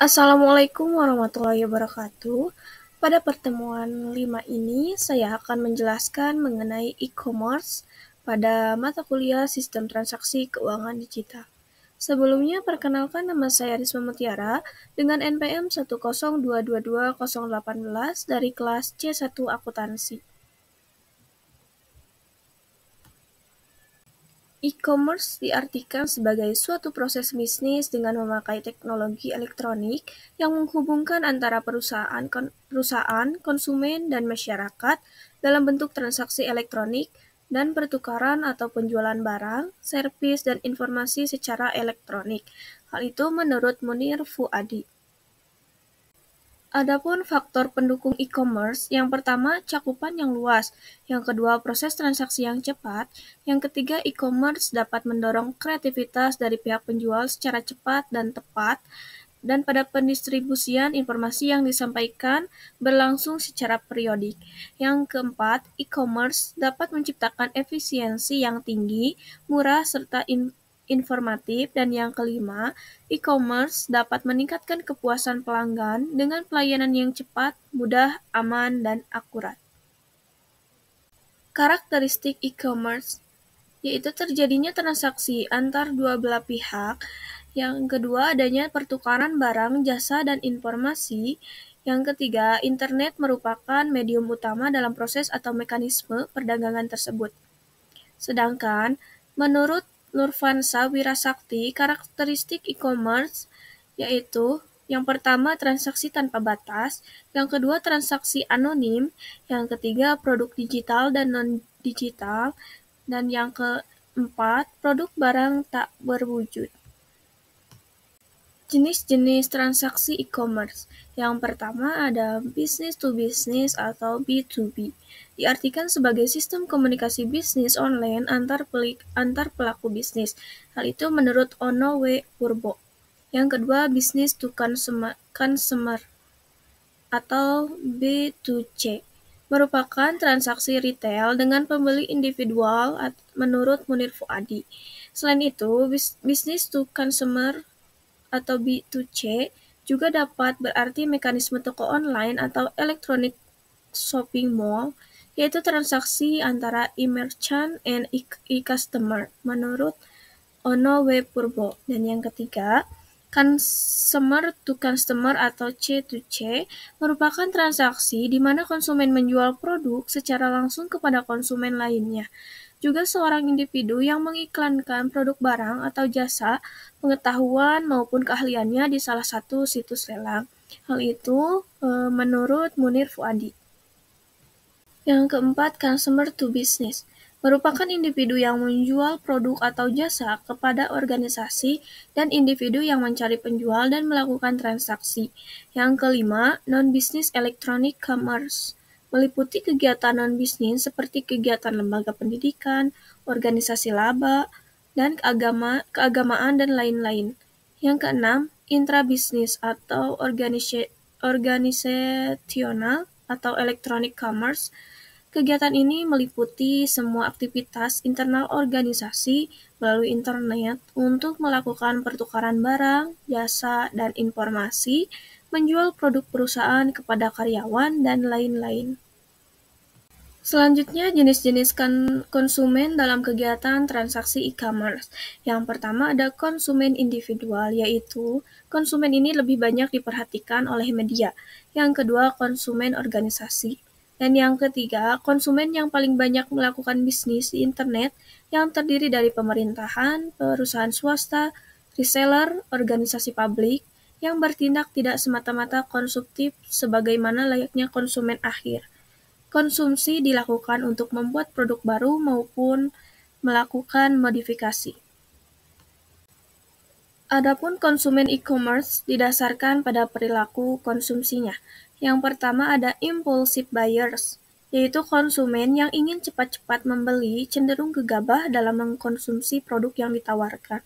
Assalamualaikum warahmatullahi wabarakatuh. Pada pertemuan 5 ini, saya akan menjelaskan mengenai e-commerce pada mata kuliah Sistem Transaksi Keuangan Digital. Sebelumnya, perkenalkan nama saya Risma Mutiara dengan NPM 102220818 dari kelas C1 Akuntansi. E-commerce diartikan sebagai suatu proses bisnis dengan memakai teknologi elektronik yang menghubungkan antara perusahaan, konsumen, dan masyarakat dalam bentuk transaksi elektronik dan pertukaran atau penjualan barang, servis, dan informasi secara elektronik. Hal itu menurut Munir Fuadi. Adapun faktor pendukung e-commerce, yang pertama cakupan yang luas, yang kedua proses transaksi yang cepat, yang ketiga e-commerce dapat mendorong kreativitas dari pihak penjual secara cepat dan tepat, dan pada pendistribusian informasi yang disampaikan berlangsung secara periodik. Yang keempat, e-commerce dapat menciptakan efisiensi yang tinggi, murah, serta informatif, dan yang kelima, e-commerce dapat meningkatkan kepuasan pelanggan dengan pelayanan yang cepat, mudah, aman, dan akurat. Karakteristik e-commerce yaitu terjadinya transaksi antar dua belah pihak. Yang kedua, adanya pertukaran barang, jasa, dan informasi. Yang ketiga, internet merupakan medium utama dalam proses atau mekanisme perdagangan tersebut. Sedangkan, menurut Nurfansa Wirasakti, karakteristik e-commerce yaitu yang pertama transaksi tanpa batas, yang kedua transaksi anonim, yang ketiga produk digital dan non-digital, dan yang keempat produk barang tak berwujud. Jenis-jenis transaksi e-commerce. Yang pertama ada business to business atau B2B. Diartikan sebagai sistem komunikasi bisnis online antar pelaku bisnis. Hal itu menurut Ono W. Purbo. Yang kedua, business to consumer atau B2C. Merupakan transaksi retail dengan pembeli individual menurut Munir Fuadi. Selain itu, business to consumer atau B2C juga dapat berarti mekanisme toko online atau electronic shopping mall, yaitu transaksi antara e-merchant and e-customer, menurut Ono W. Purbo. Dan yang ketiga, consumer to customer atau C2C merupakan transaksi di mana konsumen menjual produk secara langsung kepada konsumen lainnya. Juga seorang individu yang mengiklankan produk barang atau jasa, pengetahuan maupun keahliannya di salah satu situs lelang. Hal itu menurut Munir Fuadi. Yang keempat, consumer to business merupakan individu yang menjual produk atau jasa kepada organisasi dan individu yang mencari penjual dan melakukan transaksi. Yang kelima, non-business electronic commerce meliputi kegiatan non-bisnis seperti kegiatan lembaga pendidikan, organisasi laba, dan keagamaan dan lain-lain. Yang keenam, intra-bisnis atau organisasional atau electronic commerce. Kegiatan ini meliputi semua aktivitas internal organisasi melalui internet untuk melakukan pertukaran barang, jasa, dan informasi, menjual produk perusahaan kepada karyawan, dan lain-lain. Selanjutnya, jenis-jenis konsumen dalam kegiatan transaksi e-commerce. Yang pertama ada konsumen individual, yaitu konsumen ini lebih banyak diperhatikan oleh media. Yang kedua, konsumen organisasi. Dan yang ketiga, konsumen yang paling banyak melakukan bisnis di internet yang terdiri dari pemerintahan, perusahaan swasta, reseller, organisasi publik, yang bertindak tidak semata-mata konsumtif sebagaimana layaknya konsumen akhir. Konsumsi dilakukan untuk membuat produk baru maupun melakukan modifikasi. Adapun konsumen e-commerce didasarkan pada perilaku konsumsinya. Yang pertama ada impulsive buyers, yaitu konsumen yang ingin cepat-cepat membeli cenderung gegabah dalam mengkonsumsi produk yang ditawarkan.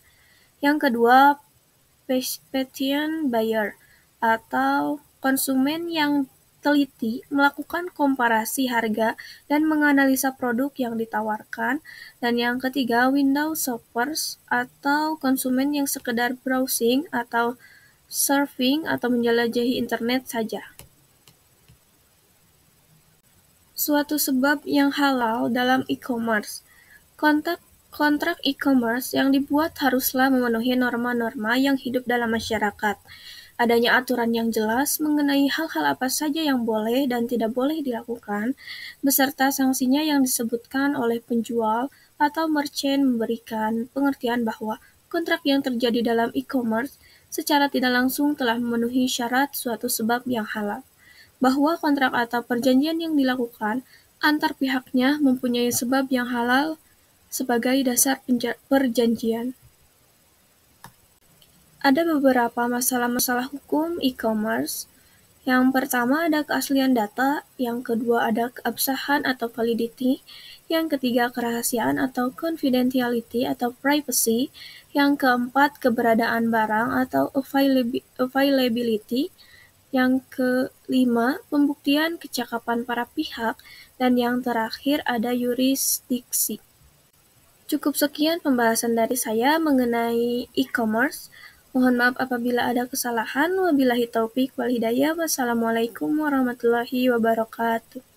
Yang kedua, patient buyer, atau konsumen yang teliti melakukan komparasi harga dan menganalisa produk yang ditawarkan. Dan yang ketiga, window shoppers, atau konsumen yang sekedar browsing atau surfing atau menjelajahi internet saja. Suatu sebab yang halal dalam e-commerce. Kontrak e-commerce yang dibuat haruslah memenuhi norma-norma yang hidup dalam masyarakat. Adanya aturan yang jelas mengenai hal-hal apa saja yang boleh dan tidak boleh dilakukan, beserta sanksinya yang disebutkan oleh penjual atau merchant memberikan pengertian bahwa kontrak yang terjadi dalam e-commerce secara tidak langsung telah memenuhi syarat suatu sebab yang halal, bahwa kontrak atau perjanjian yang dilakukan antar pihaknya mempunyai sebab yang halal sebagai dasar perjanjian. Ada beberapa masalah-masalah hukum e-commerce. Yang pertama ada keaslian data, yang kedua ada keabsahan atau validity, yang ketiga kerahasiaan atau confidentiality atau privacy, yang keempat keberadaan barang atau availability, yang kelima pembuktian kecakapan para pihak, dan yang terakhir ada yurisdiksi. Cukup sekian pembahasan dari saya mengenai e-commerce. Mohon maaf apabila ada kesalahan. Wabillahi taufik wal hidayah. Wassalamualaikum warahmatullahi wabarakatuh.